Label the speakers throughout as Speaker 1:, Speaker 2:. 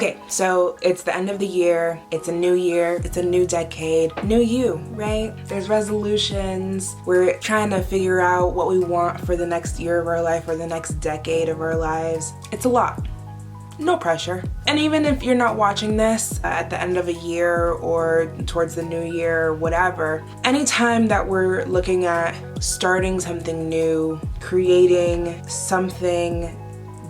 Speaker 1: Okay, so it's the end of the year, it's a new year, it's a new decade, new you, right? There's resolutions, we're trying to figure out what we want for the next year of our life or the next decade of our lives. It's a lot. No pressure. And even if you're not watching this at the end of a year or towards the new year, whatever, anytime that we're looking at starting something new, creating something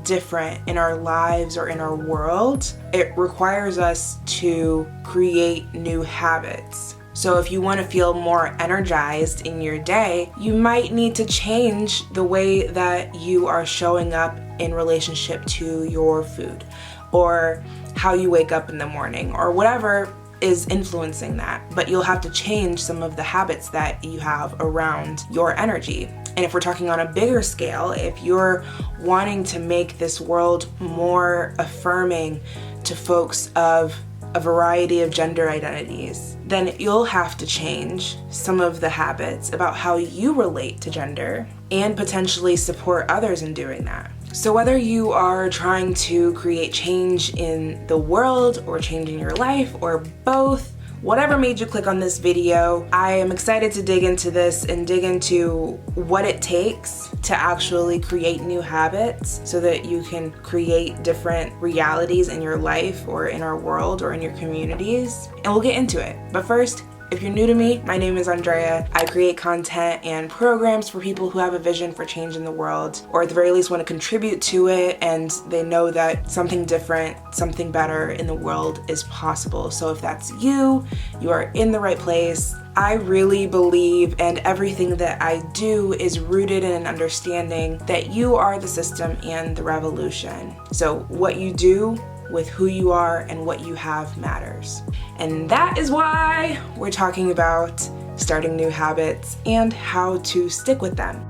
Speaker 1: different in our lives or in our world, it requires us to create new habits. So if you want to feel more energized in your day, you might need to change the way that you are showing up in relationship to your food, or how you wake up in the morning, or whatever is influencing that. But you'll have to change some of the habits that you have around your energy. And if we're talking on a bigger scale, if you're wanting to make this world more affirming to folks of a variety of gender identities, then you'll have to change some of the habits about how you relate to gender and potentially support others in doing that. So whether you are trying to create change in the world or change in your life or both, whatever made you click on this video, I am excited to dig into this and dig into what it takes to actually create new habits so that you can create different realities in your life or in our world or in your communities. And we'll get into it. But first, if you're new to me, my name is Andrea. I create content and programs for people who have a vision for change in the world, or at the very least want to contribute to it, and they know that something different, something better in the world is possible. So if that's you, you are in the right place. I really believe, and everything that I do is rooted in an understanding that you are the system and the revolution. So what you do with who you are and what you have matters. And that is why we're talking about starting new habits and how to stick with them.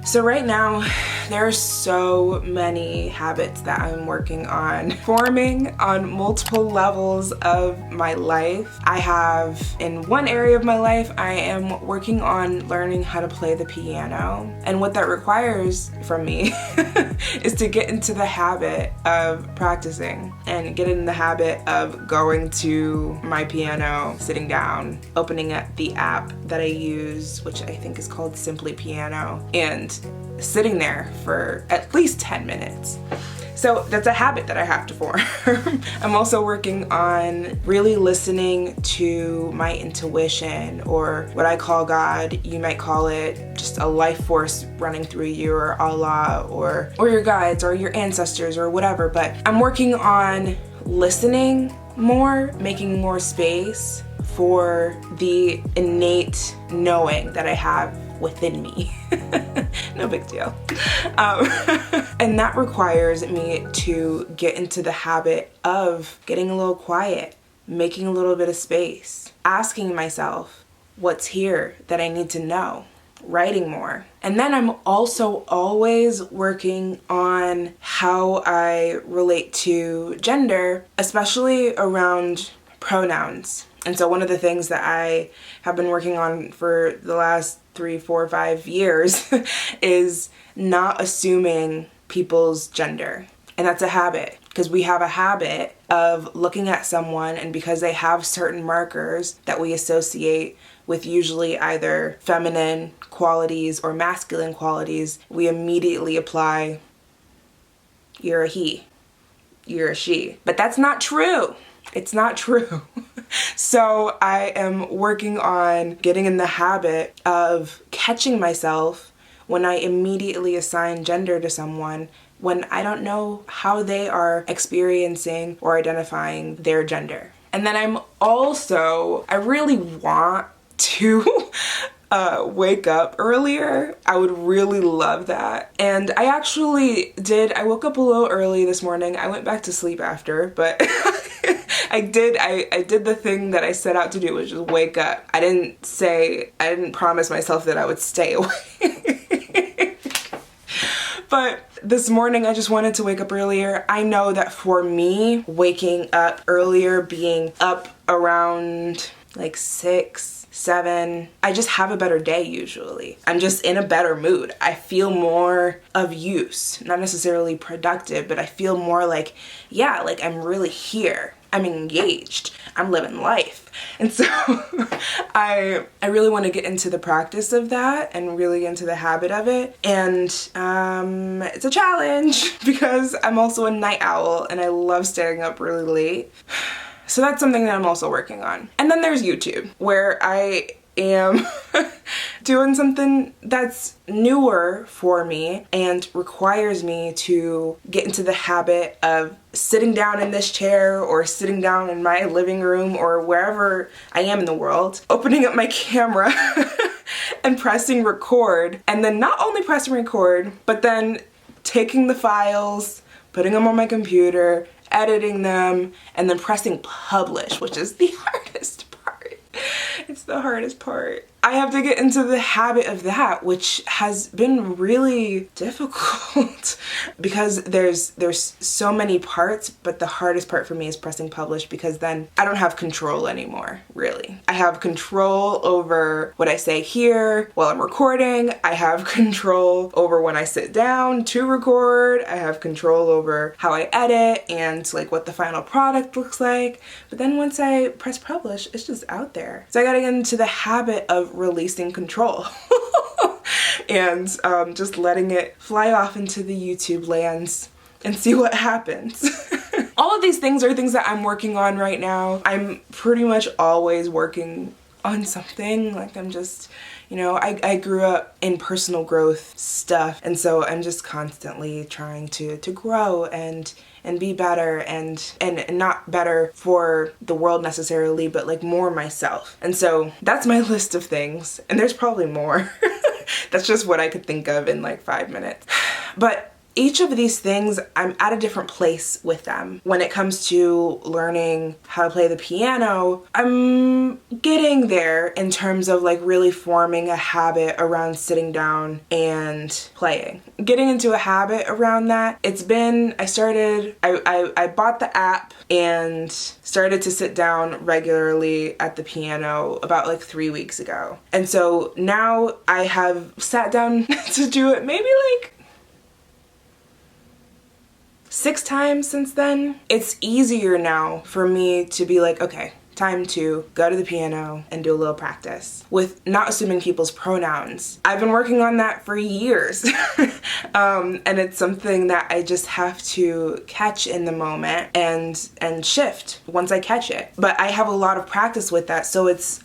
Speaker 1: So right now, there are so many habits that I'm working on forming on multiple levels of my life. I have, in one area of my life, I am working on learning how to play the piano. And what that requires from me is to get into the habit of practicing and get in the habit of going to my piano, sitting down, opening up the app that I use, which I think is called SimplyPiano, and sitting there for at least 10 minutes. So that's a habit that I have to form. I'm also working on really listening to my intuition, or what I call God. You might call it just a life force running through you, or Allah, or your guides, or your ancestors, or whatever. But I'm working on listening more, making more space for the innate knowing that I have within me. No big deal. And that requires me to get into the habit of getting a little quiet, making a little bit of space, asking myself what's here that I need to know, writing more. And then I'm also always working on how I relate to gender, especially around pronouns. And so one of the things that I have been working on for the last 3, 4, 5 years is not assuming people's gender. And that's a habit, because we have a habit of looking at someone, and because they have certain markers that we associate with usually either feminine qualities or masculine qualities, we immediately apply, you're a he, you're a she. But that's not true. It's not true. So I am working on getting in the habit of catching myself when I immediately assign gender to someone when I don't know how they are experiencing or identifying their gender. And then I really want to wake up earlier. I would really love that. And I actually did. I woke up a little early this morning. I went back to sleep after, but I did the thing that I set out to do, which is wake up. I didn't promise myself that I would stay awake. But this morning I just wanted to wake up earlier. I know that for me, waking up earlier, being up around like 6, 7, I just have a better day usually. I'm just in a better mood. I feel more of use, not necessarily productive, but I feel more like, yeah, like I'm really here. I'm engaged. I'm living life. And so I really want to get into the practice of that and really into the habit of it. And it's a challenge because I'm also a night owl and I love staying up really late. So that's something that I'm also working on. And then there's YouTube, where I am doing something that's newer for me and requires me to get into the habit of sitting down in this chair or sitting down in my living room or wherever I am in the world, opening up my camera and pressing record, and then not only pressing record, but then taking the files, putting them on my computer, editing them, and then pressing publish, which is the hardest part. It's the hardest part. I have to get into the habit of that, which has been really difficult because there's so many parts, but the hardest part for me is pressing publish because then I don't have control anymore, really. I have control over what I say here while I'm recording. I have control over when I sit down to record. I have control over how I edit and like what the final product looks like. But then once I press publish, it's just out there. So I gotta get into the habit of releasing control and just letting it fly off into the YouTube lands and see what happens. All of these things are things that I'm working on right now. I'm pretty much always working on something. Like I'm just, you know, I grew up in personal growth stuff, and so I'm just constantly trying to grow and be better and not better for the world necessarily, but like more myself. And so that's my list of things, and there's probably more. That's just what I could think of in like 5 minutes. But each of these things, I'm at a different place with them. When it comes to learning how to play the piano, I'm getting there in terms of like really forming a habit around sitting down and playing. Getting into a habit around that, I bought the app and started to sit down regularly at the piano about like 3 weeks ago. And so now I have sat down to do it maybe like 6 times since then. It's easier now for me to be like, okay, time to go to the piano and do a little practice with not assuming people's pronouns. I've been working on that for years. And it's something that I just have to catch in the moment and shift once I catch it. But I have a lot of practice with that, so it's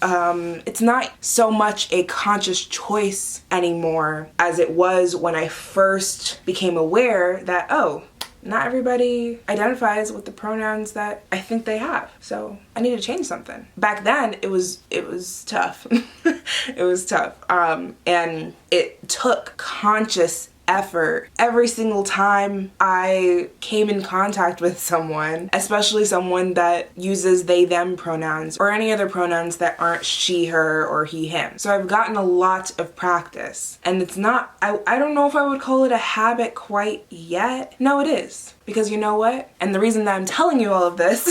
Speaker 1: not so much a conscious choice anymore as it was when I first became aware that, oh, not everybody identifies with the pronouns that I think they have. So I need to change something. Back then it was tough. It was tough. And it took conscious effort every single time I came in contact with someone, especially someone that uses they them pronouns or any other pronouns that aren't she her or he him. So I've gotten a lot of practice, and it's not, I don't know if I would call it a habit quite yet. No, it is. Because you know what? And the reason that I'm telling you all of this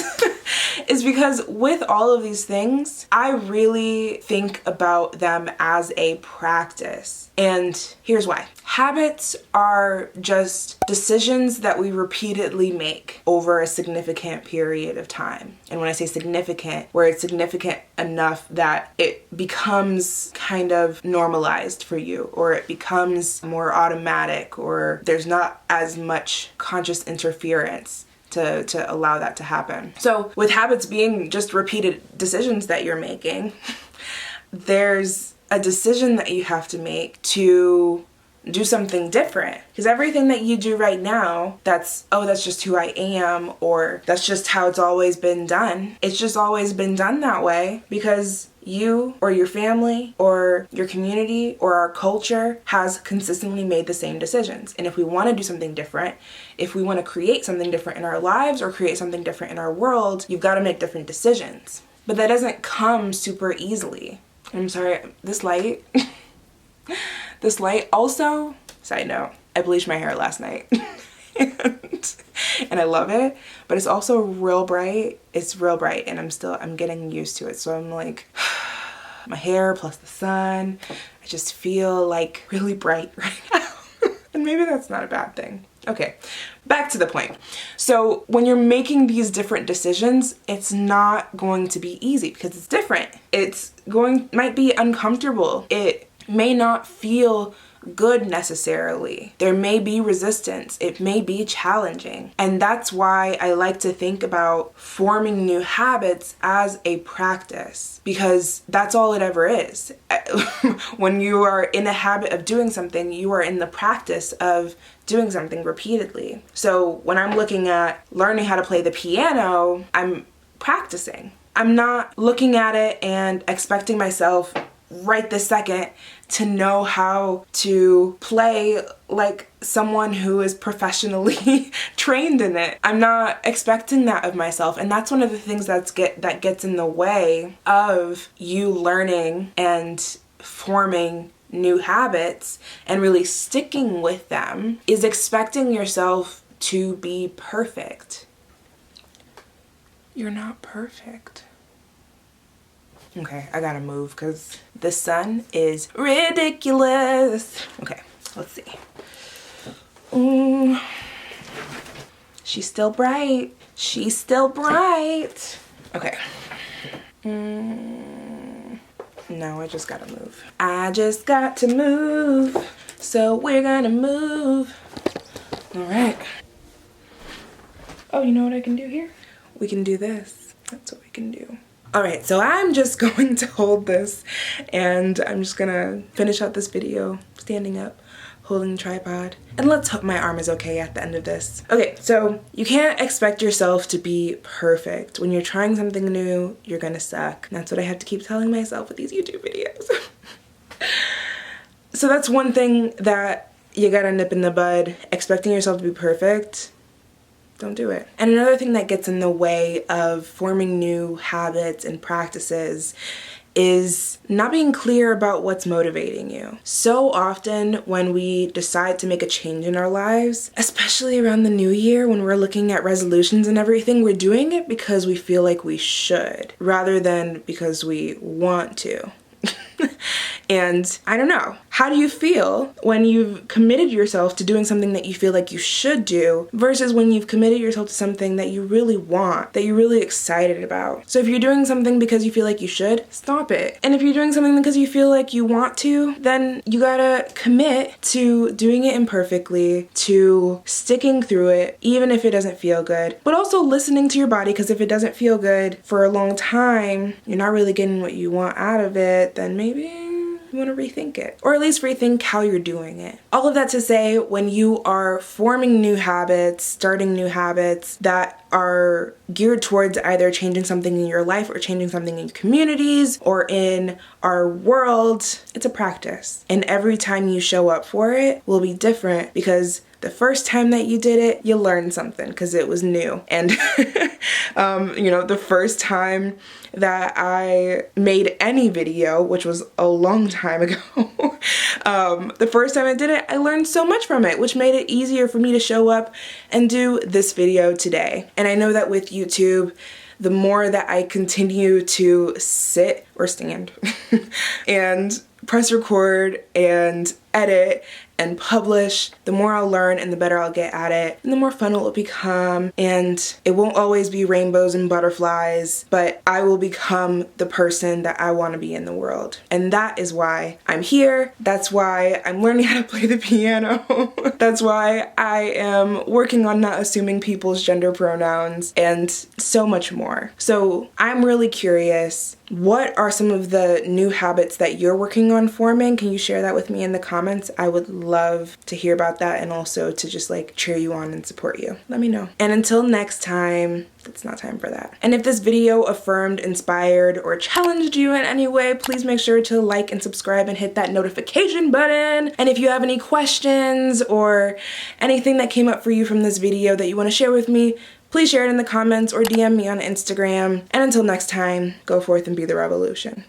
Speaker 1: is because with all of these things, I really think about them as a practice. And here's why. Habits are just decisions that we repeatedly make over a significant period of time. And when I say significant, where it's significant enough that it becomes kind of normalized for you, or it becomes more automatic, or there's not as much conscious interference to allow that to happen. So with habits being just repeated decisions that you're making, there's a decision that you have to make to do something different. Because everything that you do right now, that's just who I am, or that's just how it's always been done. It's just always been done that way because you or your family or your community or our culture has consistently made the same decisions. And if we want to do something different, if we want to create something different in our lives or create something different in our world, you've got to make different decisions. But that doesn't come super easily. I'm sorry, this light also, side note, I bleached my hair last night. and I love it, but it's also real bright. It's real bright, and I'm getting used to it. So I'm like, my hair plus the sun. I just feel like really bright right now. And maybe that's not a bad thing. Okay, back to the point. So when you're making these different decisions, it's not going to be easy because it's different. Might be uncomfortable. It may not feel good necessarily. There may be resistance. It may be challenging. And that's why I like to think about forming new habits as a practice, because that's all it ever is. When you are in a habit of doing something, you are in the practice of doing something repeatedly. So when I'm looking at learning how to play the piano, I'm practicing. I'm not looking at it and expecting myself right this second to know how to play like someone who is professionally trained in it. I'm not expecting that of myself, and that's one of the things that gets in the way of you learning and forming new habits and really sticking with them, is expecting yourself to be perfect. You're not perfect. Okay, I gotta move because the sun is ridiculous. Okay, let's see. She's still bright. She's still bright. Okay. No, I just gotta move. I just got to move. So we're gonna move. All right. Oh, you know what I can do here? We can do this. That's what we can do. All right, so I'm just going to hold this and I'm just gonna finish out this video standing up, holding the tripod, and let's hope my arm is okay at the end of this. Okay, so you can't expect yourself to be perfect. When you're trying something new, you're gonna suck. And that's what I have to keep telling myself with these YouTube videos. So that's one thing that you gotta nip in the bud. Expecting yourself to be perfect, don't do it. And another thing that gets in the way of forming new habits and practices is not being clear about what's motivating you. So often when we decide to make a change in our lives, especially around the new year when we're looking at resolutions and everything, we're doing it because we feel like we should rather than because we want to. And I don't know, how do you feel when you've committed yourself to doing something that you feel like you should do versus when you've committed yourself to something that you really want, that you're really excited about? So if you're doing something because you feel like you should, stop it. And if you're doing something because you feel like you want to, then you gotta commit to doing it imperfectly, to sticking through it, even if it doesn't feel good. But also listening to your body, because if it doesn't feel good for a long time, you're not really getting what you want out of it, then maybe you want to rethink it, or at least rethink how you're doing it. All of that to say, when you are forming new habits, starting new habits that are geared towards either changing something in your life or changing something in communities or in our world, it's a practice. And every time you show up for it will be different because the first time that you did it, you learned something because it was new. And, the first time that I made any video, which was a long time ago, the first time I did it, I learned so much from it, which made it easier for me to show up and do this video today. And I know that with YouTube, the more that I continue to sit or stand and press record and edit and publish, the more I'll learn and the better I'll get at it and the more fun it will become. And it won't always be rainbows and butterflies, but I will become the person that I want to be in the world. And that is why I'm here. That's why I'm learning how to play the piano. That's why I am working on not assuming people's gender pronouns and so much more. So I'm really curious, what are some of the new habits that you're working on forming? Can you share that with me in the comments? I would love to hear about that and also to just cheer you on and support you. Let me know. And until next time, it's not time for that. And if this video affirmed, inspired, or challenged you in any way, please make sure to like and subscribe and hit that notification button. And if you have any questions or anything that came up for you from this video that you want to share with me, please share it in the comments or DM me on Instagram. And until next time, go forth and be the revolution.